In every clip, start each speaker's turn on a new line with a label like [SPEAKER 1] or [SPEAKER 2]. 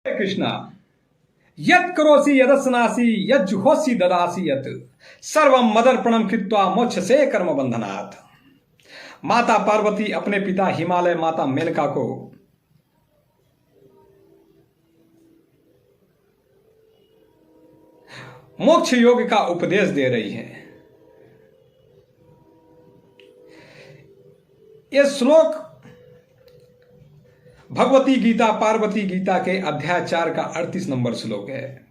[SPEAKER 1] कृष्णा यत् करोसि यदस्नासि यज्जुहोसि ददासि यत् सर्वं मदर्पणम कृत्वा मोक्षसे कर्म बंधनात्। माता पार्वती अपने पिता हिमालय माता मेनका को मोक्ष योग का उपदेश दे रही है। यह श्लोक भगवती गीता पार्वती गीता के अध्याय 4 का 38 नंबर श्लोक है।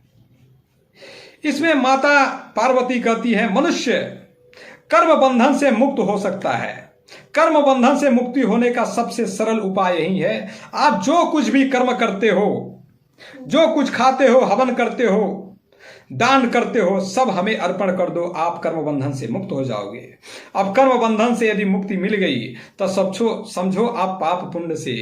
[SPEAKER 1] इसमें माता पार्वती कहती है, मनुष्य कर्म बंधन से मुक्त हो सकता है। कर्म बंधन से मुक्ति होने का सबसे सरल उपाय यही है, आप जो कुछ भी कर्म करते हो, जो कुछ खाते हो, हवन करते हो, दान करते हो, सब हमें अर्पण कर दो, आप कर्म बंधन से मुक्त हो जाओगे। अब कर्म बंधन से यदि मुक्ति मिल गई तो समझो आप पाप पुण्य से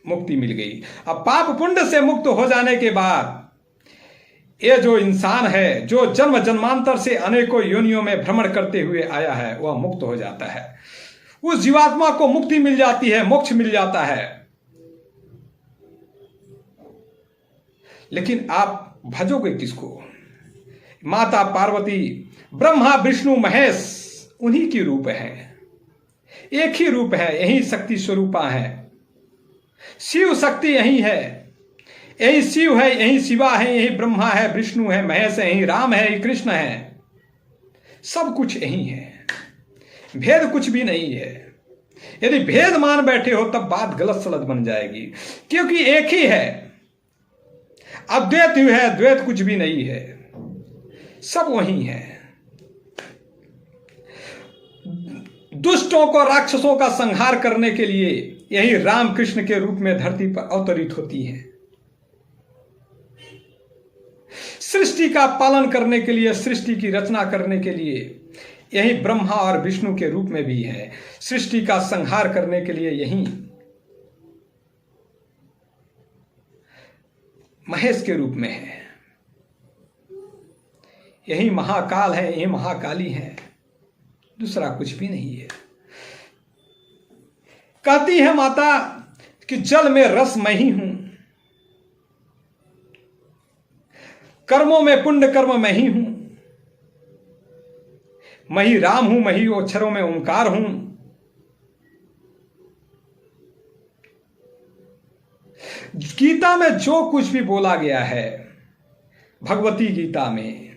[SPEAKER 1] मुक्ति मिल गई। अब पाप पुण्य से मुक्त हो जाने के बाद ये जो इंसान है, जो जन्म जन्मांतर से अनेकों योनियों में भ्रमण करते हुए आया है, वह मुक्त हो जाता है। उस जीवात्मा को मुक्ति मिल जाती है, मोक्ष मिल जाता है। लेकिन आप भजोगे किसको? माता पार्वती ब्रह्मा विष्णु महेश उन्हीं की रूप है, एक ही रूप है, यही शक्ति स्वरूपा है। शिव शक्ति यही है, यही शिव है, यही शिवा है, यही ब्रह्मा है, विष्णु है, महेश है, यही राम है, यही कृष्ण है। सब कुछ यही है, भेद कुछ भी नहीं है। यदि भेद मान बैठे हो तब बात गलत सलत बन जाएगी, क्योंकि एक ही है, अद्वैत है, द्वैत कुछ भी नहीं है, सब वही है। दुष्टों को, राक्षसों का संहार करने के लिए यही राम कृष्ण के रूप में धरती पर अवतरित होती है। सृष्टि का पालन करने के लिए, सृष्टि की रचना करने के लिए यही ब्रह्मा और विष्णु के रूप में भी है। सृष्टि का संहार करने के लिए यही महेश के रूप में है, यही महाकाल है, यही महाकाली है, दूसरा कुछ भी नहीं है। कहती है माता कि जल में रस मैं ही हूं, कर्मों में पुण्य कर्म मैं ही हूं, मैं ही राम हूं, मैं ही अक्षरों में ओंकार हूं। गीता में जो कुछ भी बोला गया है, भगवती गीता में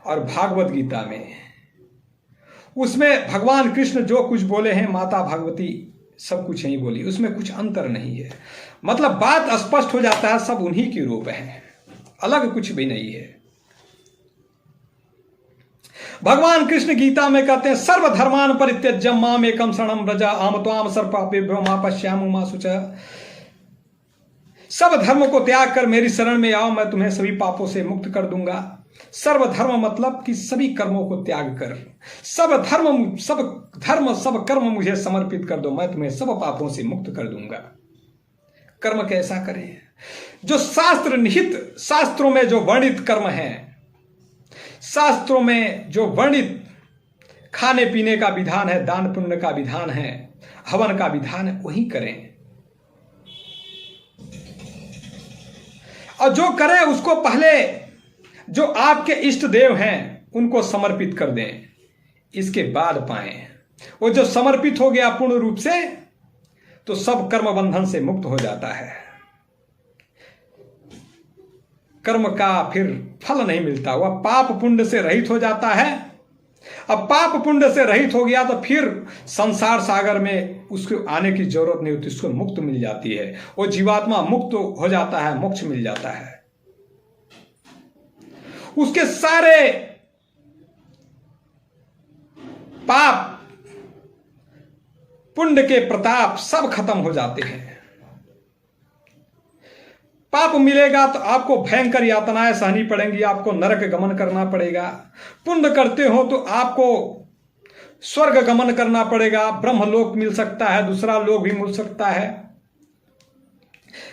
[SPEAKER 1] और भागवत गीता में, उसमें भगवान कृष्ण जो कुछ बोले हैं, माता भगवती सब कुछ यही बोली, उसमें कुछ अंतर नहीं है। मतलब बात स्पष्ट हो जाता है, सब उन्हीं की रूप है, अलग कुछ भी नहीं है। भगवान कृष्ण गीता में कहते हैं, सर्वधर्मान परित्यज्य माम एकम शरणम व्रज अहम त्वाम सर्वपापेभ्यो मा पश्यामि मा शुचः। सब धर्म को त्याग कर मेरी शरण में आओ, मैं तुम्हें सभी पापों से मुक्त कर दूंगा। सर्वधर्म मतलब कि सभी कर्मों को त्याग कर, सब धर्म सब कर्म मुझे समर्पित कर दो, मैं तुम्हें सब पापों से मुक्त कर दूंगा। कर्म कैसा करें? जो शास्त्र निहित, शास्त्रों में जो वर्णित कर्म है, शास्त्रों में जो वर्णित खाने पीने का विधान है, दान पुण्य का विधान है, हवन का विधान है, वही करें। और जो करें उसको पहले जो आपके इष्ट देव हैं उनको समर्पित कर दें, इसके बाद पाएं। वो जो समर्पित हो गया पूर्ण रूप से, तो सब कर्म बंधन से मुक्त हो जाता है। कर्म का फिर फल नहीं मिलता, वह पाप पुण्य से रहित हो जाता है। अब पाप पुण्य से रहित हो गया तो फिर संसार सागर में उसको आने की जरूरत नहीं होती, उसको मुक्त मिल जाती है। वो जीवात्मा मुक्त हो जाता है, मोक्ष मिल जाता है। उसके सारे पाप पुण्य के प्रताप सब खत्म हो जाते हैं। पाप मिलेगा तो आपको भयंकर यातनाएं सहनी पड़ेंगी, आपको नरक गमन करना पड़ेगा। पुण्य करते हो तो आपको स्वर्ग गमन करना पड़ेगा, ब्रह्मलोक मिल सकता है, दूसरा लोक भी मिल सकता है।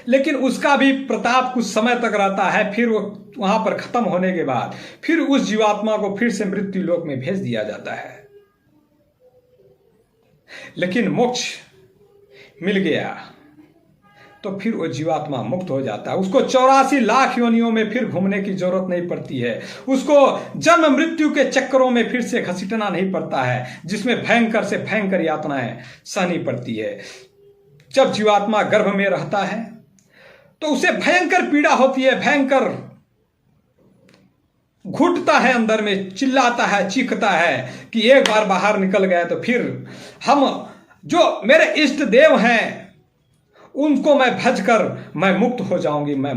[SPEAKER 1] लेकिन उसका भी प्रताप कुछ समय तक रहता है, फिर वो वहां पर खत्म होने के बाद फिर उस जीवात्मा को फिर से मृत्यु लोक में भेज दिया जाता है। लेकिन मोक्ष मिल गया तो फिर वो जीवात्मा मुक्त हो जाता है। उसको 84 लाख योनियों में फिर घूमने की जरूरत नहीं पड़ती है। उसको जन्म मृत्यु के चक्करों में फिर से घसीटना नहीं पड़ता है, जिसमें भयंकर से भयंकर यातनाएं सहनी पड़ती है। जब जीवात्मा गर्भ में रहता है तो उसे भयंकर पीड़ा होती है, भयंकर घुटता है, अंदर में चिल्लाता है, चीखता है कि एक बार बाहर निकल गए तो फिर हम जो मेरे इष्ट देव हैं उनको मैं भज कर मैं मुक्त हो जाऊंगी, मैं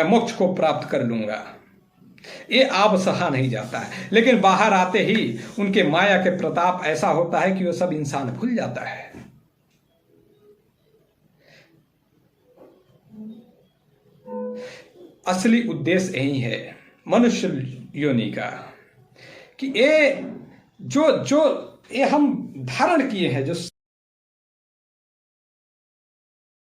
[SPEAKER 1] मोक्ष को प्राप्त कर लूंगा। ये आप सहा नहीं जाता है, लेकिन बाहर आते ही उनके माया के प्रताप ऐसा होता है कि वो सब इंसान भूल जाता है। असली उद्देश्य यही है मनुष्य योनि का कि ये जो ये हम धारण किए हैं, जो